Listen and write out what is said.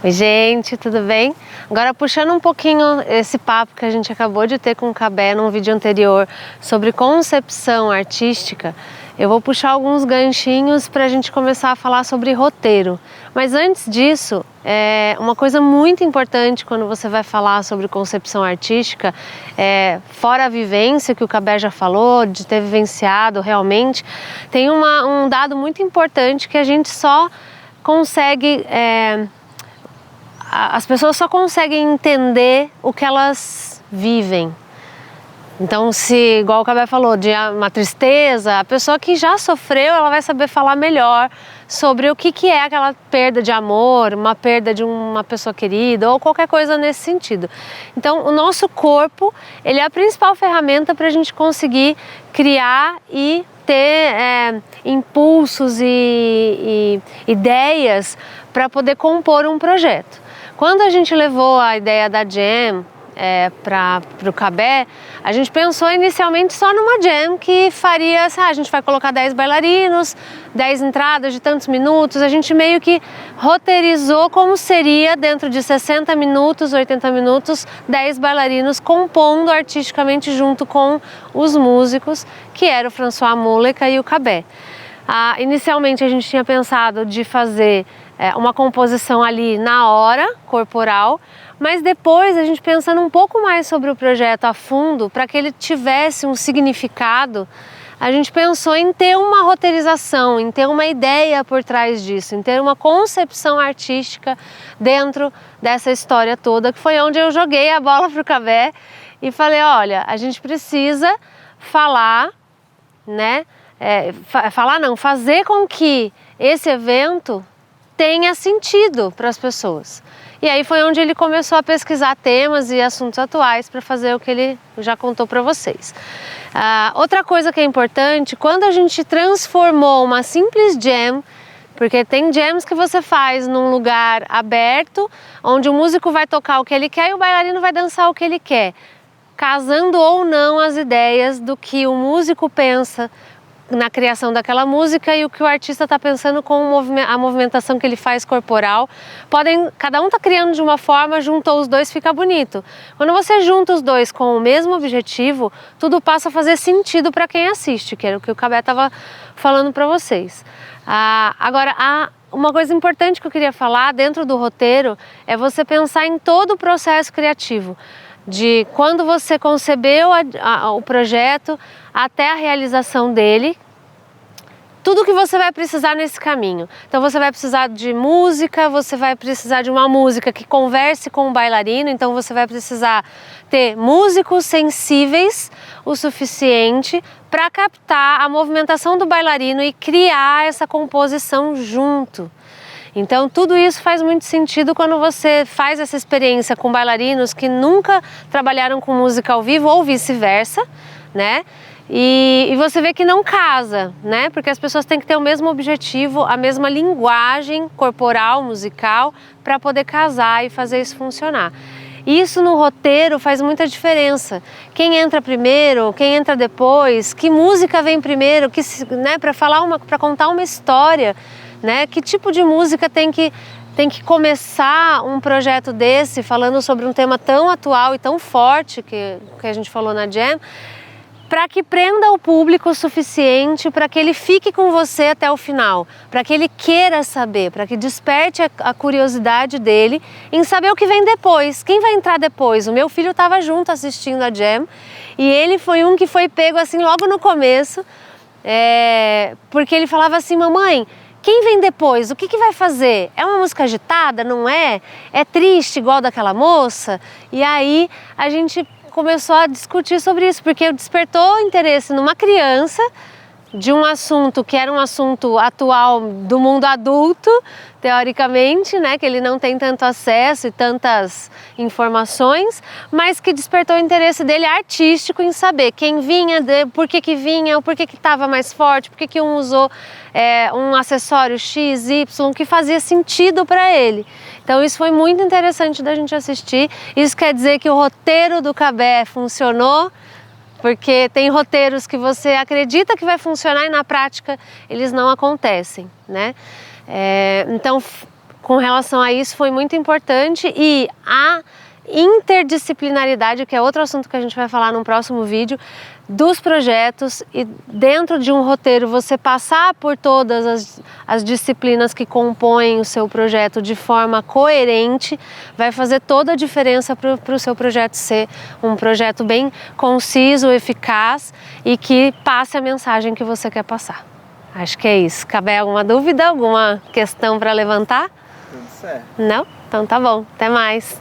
Oi, gente, tudo bem? Agora, puxando um pouquinho esse papo que a gente acabou de ter com o Cabé num vídeo anterior sobre concepção artística, eu vou puxar alguns ganchinhos para a gente começar a falar sobre roteiro. Mas antes disso, uma coisa muito importante quando você vai falar sobre concepção artística, fora a vivência que o Cabé já falou, de ter vivenciado realmente, tem um dado muito importante que a gente só consegue... As pessoas só conseguem entender o que elas vivem. Então, se, igual o Cabé falou, de uma tristeza, a pessoa que já sofreu, ela vai saber falar melhor sobre o que é aquela perda de amor, uma perda de uma pessoa querida ou qualquer coisa nesse sentido. Então, o nosso corpo, ele é a principal ferramenta para a gente conseguir criar e ter impulsos e ideias para poder compor um projeto. Quando a gente levou a ideia da jam para o Cabé, a gente pensou inicialmente só numa jam que faria, a gente vai colocar 10 bailarinos, 10 entradas de tantos minutos, a gente meio que roteirizou como seria dentro de 60 minutos, 80 minutos, 10 bailarinos compondo artisticamente junto com os músicos, que era o François Múleca e o Cabé. Inicialmente a gente tinha pensado de fazer uma composição ali na hora, corporal, mas depois a gente pensando um pouco mais sobre o projeto a fundo, para que ele tivesse um significado, a gente pensou em ter uma roteirização, em ter uma ideia por trás disso, em ter uma concepção artística dentro dessa história toda, que foi onde eu joguei a bola para o Cabé e falei, olha, a gente precisa falar, né? Fazer com que esse evento tenha sentido para as pessoas. E aí foi onde ele começou a pesquisar temas e assuntos atuais para fazer o que ele já contou para vocês. Outra coisa que é importante, quando a gente transformou uma simples jam, porque tem jams que você faz num lugar aberto, onde o músico vai tocar o que ele quer e o bailarino vai dançar o que ele quer, casando ou não as ideias do que o músico pensa na criação daquela música e o que o artista está pensando com a movimentação que ele faz corporal. Cada um está criando de uma forma, juntou os dois, fica bonito. Quando você junta os dois com o mesmo objetivo, tudo passa a fazer sentido para quem assiste, que era o que o Cabé estava falando para vocês. Agora, uma coisa importante que eu queria falar dentro do roteiro é você pensar em todo o processo criativo, de quando você concebeu o projeto até a realização dele, tudo que você vai precisar nesse caminho. Então você vai precisar de música, você vai precisar de uma música que converse com o bailarino, então você vai precisar ter músicos sensíveis o suficiente para captar a movimentação do bailarino e criar essa composição junto. Então tudo isso faz muito sentido quando você faz essa experiência com bailarinos que nunca trabalharam com música ao vivo ou vice-versa, né? E você vê que não casa, né? Porque as pessoas têm que ter o mesmo objetivo, a mesma linguagem corporal, musical, para poder casar e fazer isso funcionar. Isso no roteiro faz muita diferença. Quem entra primeiro, quem entra depois, que música vem primeiro, né? Para contar uma história. Né? Que tipo de música tem que começar um projeto desse, falando sobre um tema tão atual e tão forte que a gente falou na jam, para que prenda o público o suficiente para que ele fique com você até o final, para que ele queira saber, para que desperte a curiosidade dele em saber o que vem depois, quem vai entrar depois. O meu filho estava junto assistindo a jam e ele foi um que foi pego assim logo no começo, porque ele falava assim, mamãe, quem vem depois? O que vai fazer? É uma música agitada? Não é? É triste igual daquela moça? E aí a gente começou a discutir sobre isso, porque despertou interesse numa criança de um assunto que era um assunto atual do mundo adulto, teoricamente, né, que ele não tem tanto acesso e tantas informações, mas que despertou o interesse dele artístico em saber quem vinha, por que vinha, por que estava mais forte, por que um usou um acessório X, Y, que fazia sentido para ele. Então isso foi muito interessante da gente assistir. Isso quer dizer que o roteiro do Cabé funcionou, porque tem roteiros que você acredita que vai funcionar e na prática eles não acontecem, né? Então, com relação a isso foi muito importante, e a interdisciplinaridade, que é outro assunto que a gente vai falar num próximo vídeo, dos projetos, e dentro de um roteiro você passar por todas as disciplinas que compõem o seu projeto de forma coerente, vai fazer toda a diferença para o seu projeto ser um projeto bem conciso, eficaz e que passe a mensagem que você quer passar. Acho que é isso. Cabe alguma dúvida, alguma questão para levantar? Tudo certo. Não? Então tá bom. Até mais.